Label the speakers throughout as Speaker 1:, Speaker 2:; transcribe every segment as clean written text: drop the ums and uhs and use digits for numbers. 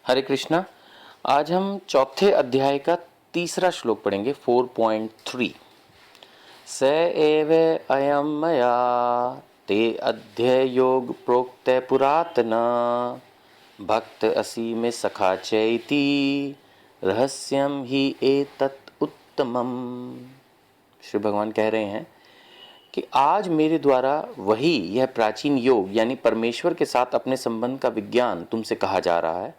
Speaker 1: हरे कृष्णा। आज हम चौथे अध्याय का तीसरा श्लोक पढ़ेंगे 4.3। स एव अयम मया ते अध्यय योग प्रोक्त पुरातना भक्त असी में सखा चैति रहस्यम ही एतत् उत्तमम। श्री भगवान कह रहे हैं कि आज मेरे द्वारा वही यह प्राचीन योग यानी परमेश्वर के साथ अपने संबंध का विज्ञान तुमसे कहा जा रहा है,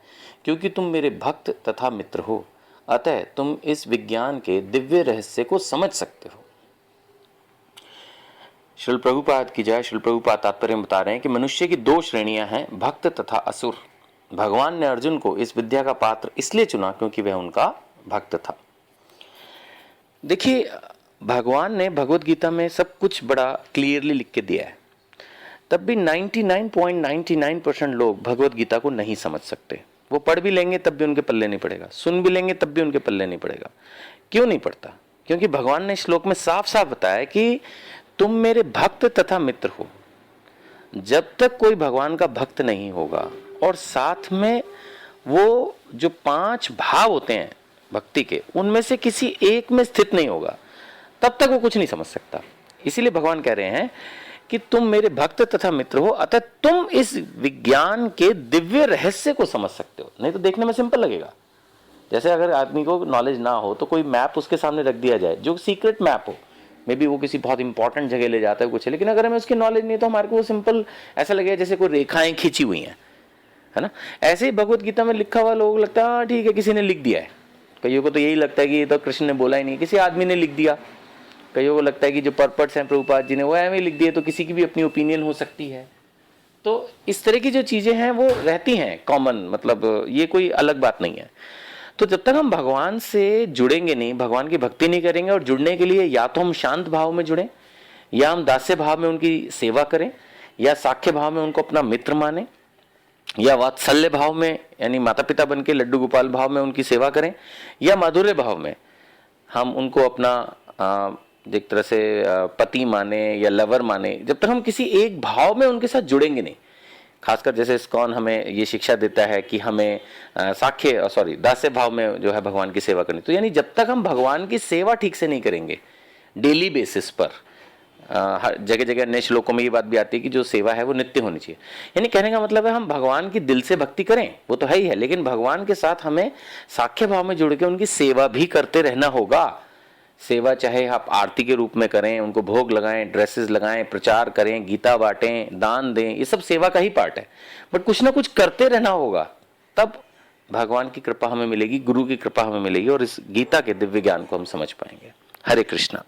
Speaker 1: क्योंकि तुम मेरे भक्त तथा मित्र हो, अतः तुम इस विज्ञान के दिव्य रहस्य को समझ सकते हो। श्रील प्रभुपाद की जय। श्रील प्रभुपाद तात्पर्य में बता रहे हैं कि मनुष्य की दो श्रेणियां हैं, भक्त तथा असुर। भगवान ने अर्जुन को इस विद्या का पात्र इसलिए चुना क्योंकि वह उनका भक्त था। देखिए, भगवान ने भगवत गीता में सब कुछ बड़ा क्लियरली लिख के दिया है, तब भी 99.99% लोग भगवत गीता को नहीं समझ सकते। वो पढ़ भी लेंगे तब भी उनके पल्ले नहीं पड़ेगा, सुन भी लेंगे तब भी उनके पल्ले नहीं पड़ेगा। क्यों नहीं पड़ता? क्योंकि भगवान ने श्लोक में साफ साफ बताया कि तुम मेरे भक्त तथा मित्र हो। जब तक कोई भगवान का भक्त नहीं होगा और साथ में वो जो 5 भाव होते हैं भक्ति के, उनमें से किसी एक में स्थित नहीं होगा, तब तक वो कुछ नहीं समझ सकता। इसीलिए भगवान कह रहे हैं कि तुम मेरे भक्त तथा मित्र हो, अतः तुम इस विज्ञान के दिव्य रहस्य को समझ सकते हो। नहीं तो देखने में सिंपल लगेगा। जैसे अगर आदमी को नॉलेज ना हो तो कोई मैप उसके सामने रख दिया जाए जो सीक्रेट मैप हो, मे बी वो किसी बहुत इंपॉर्टेंट जगह ले जाता है कुछ है, लेकिन अगर हमें उसकी नॉलेज नहीं तो हमारे को वो सिंपल ऐसा लगेगा जैसे कोई रेखाएं खींची हुई हैं, है ना। ऐसे ही भगवत गीता में लिखा हुआ लोग लगता है ठीक है, किसी ने लिख दिया है। कईयों को तो यही लगता है कि ये तो कृष्ण ने बोला ही नहीं, किसी आदमी ने लिख दिया। कईयों को लगता है कि जो पर्पट्स हैं प्रभुपाद जी ने वो ऐਵੇਂ लिख दिए, तो किसी की भी अपनी ओपिनियन हो सकती है। तो इस तरह की जो चीजें हैं वो रहती हैं कॉमन, मतलब ये कोई अलग बात नहीं है। तो जब तक हम भगवान से जुड़ेंगे नहीं, भगवान की भक्ति नहीं करेंगे, और जुड़ने के लिए या तो हम शांत भाव में जुड़ें, या हम दास्य भाव में उनकी सेवा करें, या साख्य भाव में उनको अपना मित्र माने, या वात्सल्य भाव में यानी माता पिता बन के लड्डू गोपाल भाव में उनकी सेवा करें, या माधुर्य भाव में हम उनको अपना एक तरह से पति माने या लवर माने। जब तक हम किसी एक भाव में उनके साथ जुड़ेंगे नहीं, खासकर जैसे इस्कॉन हमें ये शिक्षा देता है कि हमें दास्य भाव में जो है भगवान की सेवा करनी। तो यानी जब तक हम भगवान की सेवा ठीक से नहीं करेंगे डेली बेसिस पर, हर जगह जगह अन्य श्लोकों में ये बात भी आती है कि जो सेवा है वो नित्य होनी चाहिए। यानी कहने का मतलब है हम भगवान की दिल से भक्ति करें, वो तो है ही है, लेकिन भगवान के साथ हमें साख्य भाव में जुड़ के उनकी सेवा भी करते रहना होगा। सेवा चाहे आप आरती के रूप में करें, उनको भोग लगाएं, ड्रेसेस लगाएं, प्रचार करें, गीता बांटें, दान दें, ये सब सेवा का ही पार्ट है। बट कुछ ना कुछ करते रहना होगा, तब भगवान की कृपा हमें मिलेगी, गुरु की कृपा हमें मिलेगी, और इस गीता के दिव्य ज्ञान को हम समझ पाएंगे। हरे कृष्णा।